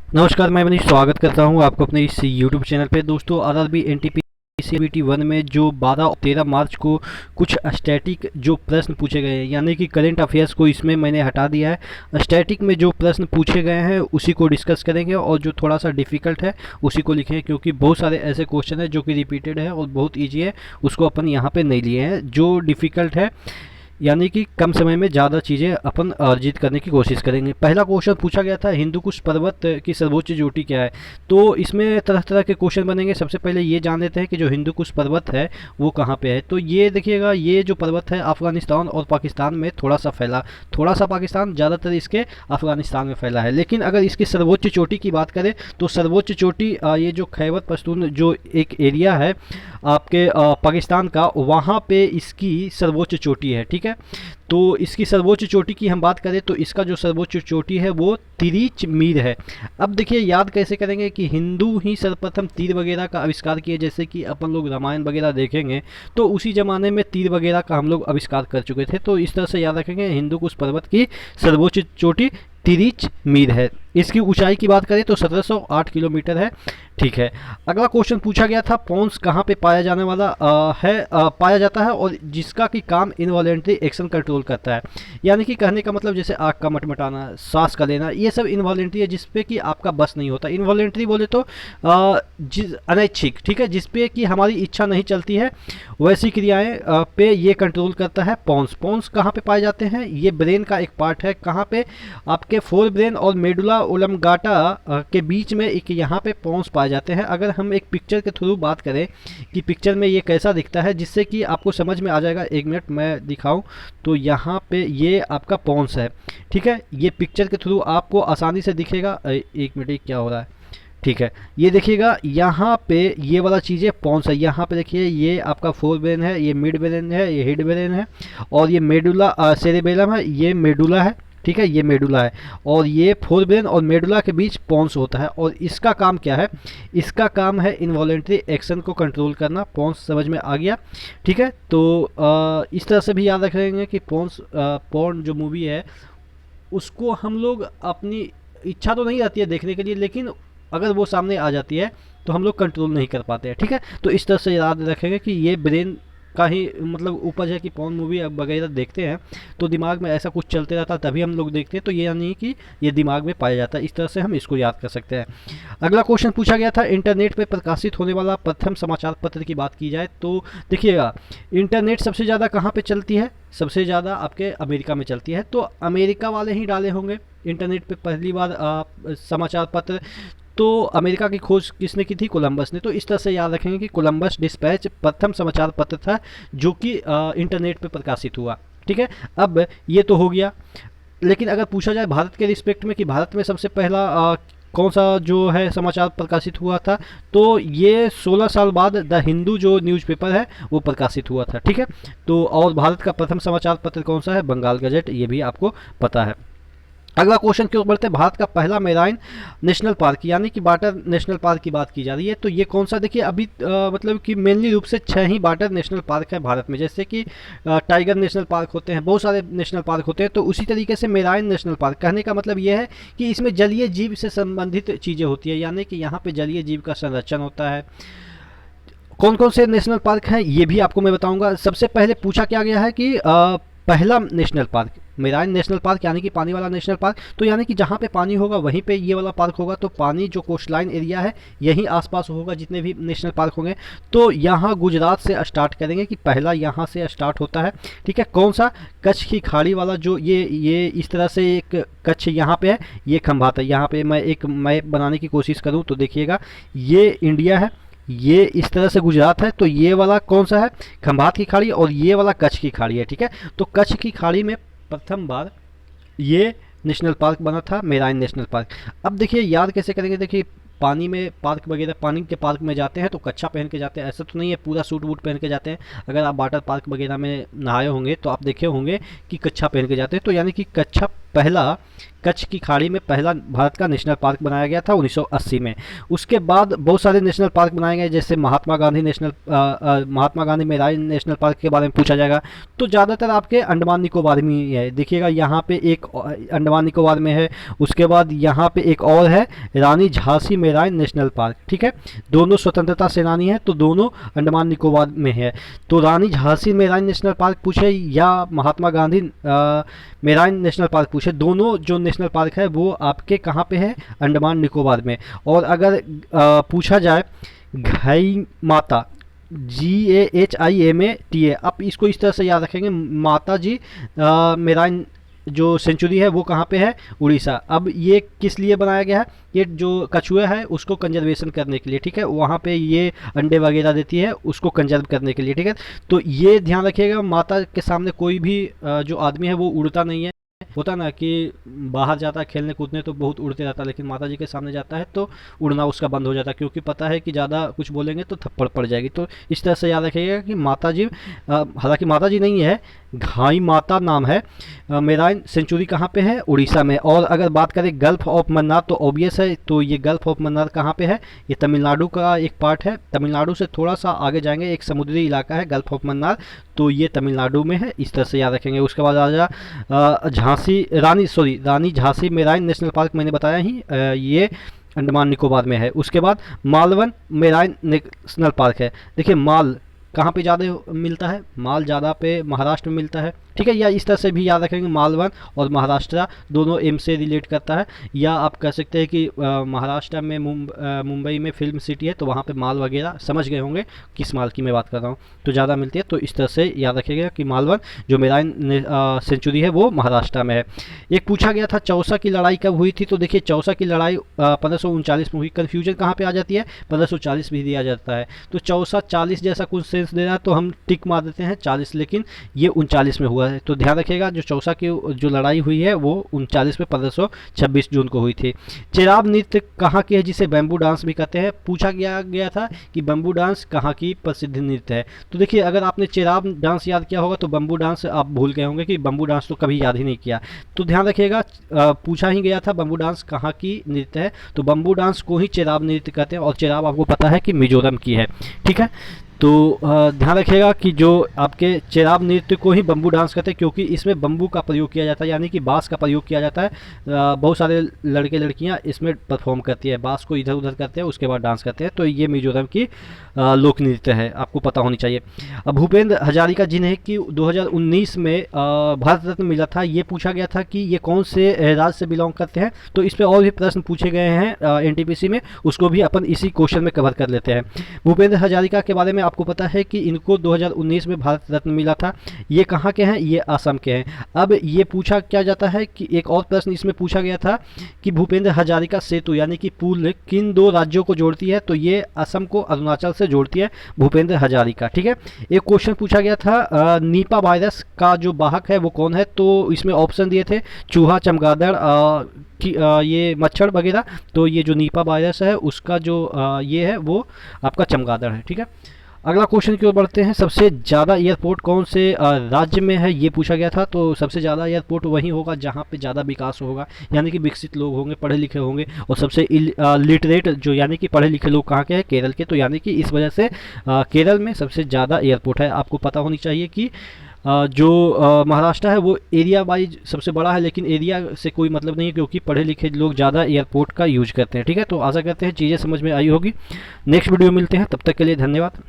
नमस्कार, मैं मनीष स्वागत करता हूं आपको अपने इस यूट्यूब चैनल पे। दोस्तों, आरआरबी एनटीपीसी सीबीटी 1 में जो 12 और 13 मार्च को कुछ स्टैटिक जो प्रश्न पूछे गए हैं, यानी कि करंट अफेयर्स को इसमें मैंने हटा दिया है। स्टैटिक में जो प्रश्न पूछे गए हैं उसी को डिस्कस करेंगे और जो थोड़ा सा डिफ़िकल्ट है उसी को लिखें, क्योंकि बहुत सारे ऐसे क्वेश्चन है जो कि रिपीटेड है और बहुत ईजी है, उसको अपन यहाँ पर नहीं लिए हैं। जो डिफ़िकल्ट है यानी कि कम समय में ज़्यादा चीज़ें अपन अर्जित करने की कोशिश करेंगे। पहला क्वेश्चन पूछा गया था, हिंदू कुश पर्वत की सर्वोच्च चोटी क्या है। तो इसमें तरह तरह के क्वेश्चन बनेंगे। सबसे पहले ये जान लेते हैं कि जो हिंदू कुश पर्वत है वो कहाँ पे है। तो ये देखिएगा, ये जो पर्वत है अफगानिस्तान और पाकिस्तान में थोड़ा सा फैला, थोड़ा सा पाकिस्तान, ज़्यादातर इसके अफगानिस्तान में फैला है। लेकिन अगर इसकी सर्वोच्च चोटी की बात करें तो सर्वोच्च चोटी ये जो खैबर पख्तून जो एक एरिया है आपके पाकिस्तान का, वहाँ पे इसकी सर्वोच्च चोटी है। ठीक है, तो इसकी सर्वोच्च चोटी की हम बात करें तो इसका जो सर्वोच्च चोटी है वो तिरिच मीर है। अब देखिए याद कैसे करेंगे कि हिंदू ही सर्वप्रथम तीर वगैरह का आविष्कार किए। जैसे कि अपन लोग रामायण वगैरह देखेंगे तो उसी ज़माने में तीर वगैरह का हम लोग आविष्कार कर चुके थे। तो इस तरह से याद रखेंगे, हिंदू कुश पर्वत की सर्वोच्च चोटी तिरिच मीर है। इसकी ऊंचाई की बात करें तो 1708 किलोमीटर है। ठीक है, अगला क्वेश्चन पूछा गया था, पॉन्स कहाँ पे पाया जाने वाला पाया जाता है और जिसका कि काम इनवॉलेंट्री एक्शन कंट्रोल करता है। यानी कि कहने का मतलब जैसे आग का मटमटाना, सांस का लेना, ये सब इनवॉलेंट्री है जिसपे कि आपका बस नहीं होता। इनवॉलेंट्री बोले तो जिस अनैच्छिक, ठीक है, जिसपे कि हमारी इच्छा नहीं चलती है, वैसी क्रियाएं पे ये कंट्रोल करता है पॉन्स। पॉन्स कहाँ पे पाए जाते हैं, ये ब्रेन का एक पार्ट है। कहाँ पे, आपके फोर ब्रेन और मेडुला ओब्लांगाटा के बीच में एक यहाँ पे पॉन्स पाए जाते हैं। अगर हम एक पिक्चर के थ्रू बात करें कि पिक्चर में ये कैसा दिखता है, जिससे कि आपको समझ में आ जाएगा, एक मिनट मैं दिखाऊं तो यहाँ पे ये आपका पॉन्स है। ठीक है, ये पिक्चर के थ्रू आपको आसानी से दिखेगा। एक मिनट, क्या हो रहा है। ठीक है, ये देखिएगा यहाँ पे ये वाला चीज़ें पॉन्स है। यहाँ पे देखिए ये आपका फोर ब्रेन है, ये मिड ब्रेन है, ये हेड ब्रेन है, और ये मेडुला सेरेबेलम है, ये मेडुला है। ठीक है, ये मेडुला है, और ये फोर ब्रेन और मेडुला के बीच पॉन्स होता है। और इसका काम क्या है, इसका काम है इनवॉलेंट्री एक्शन को कंट्रोल करना। पॉन्स समझ में आ गया। ठीक है, तो इस तरह से भी याद रखेंगे कि पॉन्स, पॉर्न जो मूवी है उसको हम लोग अपनी इच्छा तो नहीं रहती है देखने के लिए, लेकिन अगर वो सामने आ जाती है तो हम लोग कंट्रोल नहीं कर पाते हैं। ठीक है, तो इस तरह से याद रखेंगे कि ये ब्रेन का ही मतलब उपज है कि पॉर्न मूवी वगैरह देखते हैं तो दिमाग में ऐसा कुछ चलते रहता है, तभी हम लोग देखते हैं। तो ये यानी कि ये दिमाग में पाया जाता है। इस तरह से हम इसको याद कर सकते हैं। अगला क्वेश्चन पूछा गया था, इंटरनेट पे प्रकाशित होने वाला प्रथम समाचार पत्र की बात की जाए तो देखिएगा, इंटरनेट सबसे ज़्यादा कहाँ पे चलती है, सबसे ज़्यादा आपके अमेरिका में चलती है। तो अमेरिका वाले ही डाले होंगे इंटरनेट पे पहली बार समाचार पत्र। तो अमेरिका की खोज किसने की थी, कोलंबस ने। तो इस तरह से याद रखेंगे कि कोलंबस डिस्पैच प्रथम समाचार पत्र था जो कि इंटरनेट पे प्रकाशित हुआ। ठीक है, अब ये तो हो गया। लेकिन अगर पूछा जाए भारत के रिस्पेक्ट में कि भारत में सबसे पहला कौन सा जो है समाचार प्रकाशित हुआ था, तो ये 16 साल बाद द हिंदू जो न्यूज़पेपर है वो प्रकाशित हुआ था। ठीक है, तो और भारत का प्रथम समाचार पत्र कौन सा है, बंगाल गजट, ये भी आपको पता है। अगला क्वेश्चन क्यों बढ़ते हैं, भारत का पहला मेराइन नेशनल पार्क यानी कि बाटर नेशनल पार्क की बात की जा रही है। तो ये कौन सा, देखिए अभी मतलब कि मेनली रूप से 6 ही बाटर नेशनल पार्क है भारत में। जैसे कि टाइगर नेशनल पार्क होते हैं, बहुत सारे नेशनल पार्क होते हैं। तो उसी तरीके से मेराइन नेशनल पार्क, कहने का मतलब ये है कि इसमें जलीय जीव से संबंधित चीज़ें होती है, यानी कि यहाँ पर जलीय जीव का संरक्षण होता है। कौन कौन से नेशनल पार्क हैं ये भी आपको मैं बताऊंगा। सबसे पहले पूछा क्या गया है कि पहला national park marine national park यानी कि पानी वाला नेशनल पार्क। तो यानी कि जहाँ पे पानी होगा वहीं पे ये वाला पार्क होगा। तो पानी जो कोस्ट लाइन एरिया है यहीं आसपास होगा जितने भी नेशनल पार्क होंगे। तो यहाँ गुजरात से स्टार्ट करेंगे कि पहला यहाँ से स्टार्ट होता है। ठीक है, कौन सा, कच्छ की खाड़ी वाला, जो ये इस तरह से एक कच्छ यहाँ पे है, ये खंभात है। यहाँ पे मैं एक मैप बनाने की कोशिश करूँ तो देखिएगा, ये इंडिया है, ये इस तरह से गुजरात है। तो ये वाला कौन सा है, खंभात की खाड़ी, और ये वाला कच्छ की खाड़ी है। ठीक है, तो कच्छ की खाड़ी में प्रथम बार ये नेशनल पार्क बना था, मेराइन नेशनल पार्क। अब देखिए याद कैसे करेंगे, देखिए पानी में पार्क वगैरह, पानी के पार्क में जाते हैं तो कच्छा पहन के जाते हैं, ऐसा तो नहीं है पूरा सूट वूट पहन के जाते हैं। अगर आप वाटर पार्क वगैरह में नहाए होंगे तो आप देखे होंगे कि कच्छा पहन के जाते हैं। तो यानी कि कच्छा पहला कच्छ की खाड़ी में पहला भारत का नेशनल पार्क बनाया गया था 1980 में। उसके बाद बहुत सारे नेशनल पार्क बनाए गए, जैसे Mahatma Gandhi marine national park के बारे में पूछा जाएगा तो ज़्यादातर आपके अंडमान निकोबार में ही है। देखिएगा यहाँ पे एक अंडमान निकोबार में है, उसके बाद यहाँ पे एक और है रानी झांसी मेराइन नेशनल पार्क, ठीक है। दोनों स्वतंत्रता सेनानी हैं तो दोनों अंडमान निकोबार में है। तो रानी झांसी मेराइन नेशनल पार्क पूछे या Mahatma Gandhi marine national park पूछे, दोनों जो नेशनल पार्क है वो आपके कहाँ पे है, अंडमान निकोबार में। और अगर पूछा जाए घाई माता GAHIMATA, आप इसको इस तरह से याद रखेंगे, माता जी मेराइन जो सेंचुरी है वो कहाँ पे है, उड़ीसा। अब ये किस लिए बनाया गया है, ये जो कछुआ है उसको कंजर्वेशन करने के लिए, ठीक है। वहाँ पे ये अंडे वगैरह देती है, उसको कंजर्व करने के लिए, ठीक है। तो ये ध्यान रखिएगा, माता के सामने कोई भी जो आदमी है वो उड़ता नहीं है। होता ना कि बाहर जाता है खेलने कूदने तो बहुत उड़ते रहता है, लेकिन माता जी के सामने जाता है तो उड़ना उसका बंद हो जाता है, क्योंकि पता है कि ज़्यादा कुछ बोलेंगे तो थप्पड़ पड़ जाएगी। तो इस तरह से याद रखिएगा कि माता जी, हालांकि माता जी नहीं है, घाई माता नाम है। मेराइन सेंचुरी कहाँ पे है, उड़ीसा में। और अगर बात करें गल्फ ऑफ मन्नार तो ऑब्वियस है, तो ये गल्फ ऑफ मन्नार कहाँ पे है, ये तमिलनाडु का एक पार्ट है। तमिलनाडु से थोड़ा सा आगे जाएंगे एक समुद्री इलाका है गल्फ ऑफ मन्नार, तो ये तमिलनाडु में है, इस तरह से याद रखेंगे। उसके बाद आ जा रानी झांसी मेराइन नेशनल पार्क मैंने बताया ही, ये अंडमान निकोबार में है। उसके बाद मालवन मेराइन नेशनल पार्क है। देखिए माल कहाँ पे ज़्यादा मिलता है, माल ज़्यादा पे महाराष्ट्र में मिलता है, ठीक है। या इस तरह से भी याद रखेंगे, मालवन और महाराष्ट्र दोनों एम से रिलेट करता है। या आप कह सकते हैं कि महाराष्ट्र में मुंबई में फिल्म सिटी है तो वहाँ पे माल वगैरह, समझ गए होंगे किस माल की मैं बात कर रहा हूँ, तो ज़्यादा मिलती है। तो इस तरह से याद रखिएगा कि मालवन जो मेराइन सेंचुरी है वो महाराष्ट्र में है। एक पूछा गया था चौसा की लड़ाई कब हुई थी, तो देखिए चौसा की लड़ाई 1539 में हुई। कन्फ्यूजन कहाँ पर आ जाती है, 1540 भी दिया जाता है, तो चौसा 40 जैसा कुछ सेंस दे रहा है तो हम टिक मार देते हैं 40, लेकिन ये 39 में हुआ है। तो ध्यान रखिएगा जो चौसा की जो लड़ाई हुई है वो 39 में 1526 जून को हुई थी। चेराब नृत्य कहाँ की है, जिसे बैम्बू डांस भी कहते हैं। पूछा गया था कि बैम्बू डांस कहाँ की प्रसिद्ध नृत्य है। तो देखिए अगर आपने चेराब डांस याद किया होगा तो बैम्बू डांस आप भूल गए होंगे कि बैम्बू डांस तो कभी याद ही नहीं किया। तो ध्यान रखिएगा पूछा ही गया था बैम्बू डांस कहाँ की नृत्य है, तो बैम्बू डांस को ही चेराब नृत्य कहते हैं। और चेराब आपको पता है कि मिजोरम की है, ठीक है। तो ध्यान रखिएगा कि जो आपके चेराब नृत्य को ही बम्बू डांस कहते हैं, क्योंकि इसमें बम्बू का प्रयोग किया जाता है, यानी कि बाँस का प्रयोग किया जाता है। बहुत सारे लड़के लड़कियां इसमें परफॉर्म करती है, बाँस को इधर उधर करते हैं उसके बाद डांस करते हैं। तो ये मिजोरम की लोक नृत्य है, आपको पता होनी चाहिए। अब भूपेंद्र हजारिका जिन्हें कि 2019 में भारत रत्न मिला था, ये पूछा गया था कि ये कौन से राज्य से बिलोंग करते हैं। तो इस पर और भी प्रश्न पूछे गए हैं NTPC में, उसको भी अपन इसी क्वेश्चन में कवर कर लेते हैं। भूपेंद्र हजारिका के बारे में आपको पता है कि इनको 2019 में भारत रत्न मिला था। ये कहाँ के हैं, ये असम के हैं। अब ये पूछा क्या जाता है कि एक और प्रश्न इसमें पूछा गया था कि भूपेंद्र हजारिका सेतु यानी कि पुल किन दो राज्यों को जोड़ती है, तो ये असम को अरुणाचल से जोड़ती है भूपेंद्र हजारिका, ठीक है। एक क्वेश्चन पूछा गया था नीपा वायरस का जो वाहक है वो कौन है, तो इसमें ऑप्शन दिए थे चूहा, चमगादड़, ये मच्छर वगैरह। तो ये जो नीपा वायरस है उसका जो ये है वो आपका चमगादड़ है, ठीक है। अगला क्वेश्चन की ओर बढ़ते हैं। सबसे ज़्यादा एयरपोर्ट कौन से राज्य में है, ये पूछा गया था। तो सबसे ज़्यादा एयरपोर्ट वहीं होगा जहाँ पे ज़्यादा विकास होगा, यानी कि विकसित लोग होंगे, पढ़े लिखे होंगे। और सबसे लिटरेट जो यानी कि पढ़े लिखे लोग कहाँ के हैं, केरल के। तो यानी कि इस वजह से केरल में सबसे ज़्यादा एयरपोर्ट है। आपको पता होनी चाहिए कि जो महाराष्ट्र है वो एरिया वाइज सबसे बड़ा है, लेकिन एरिया से कोई मतलब नहीं है, क्योंकि पढ़े लिखे लोग ज़्यादा एयरपोर्ट का यूज करते हैं, ठीक है। तो आशा करते हैं चीज़ें समझ में आई होगी। नेक्स्ट वीडियो मिलते हैं, तब तक के लिए धन्यवाद।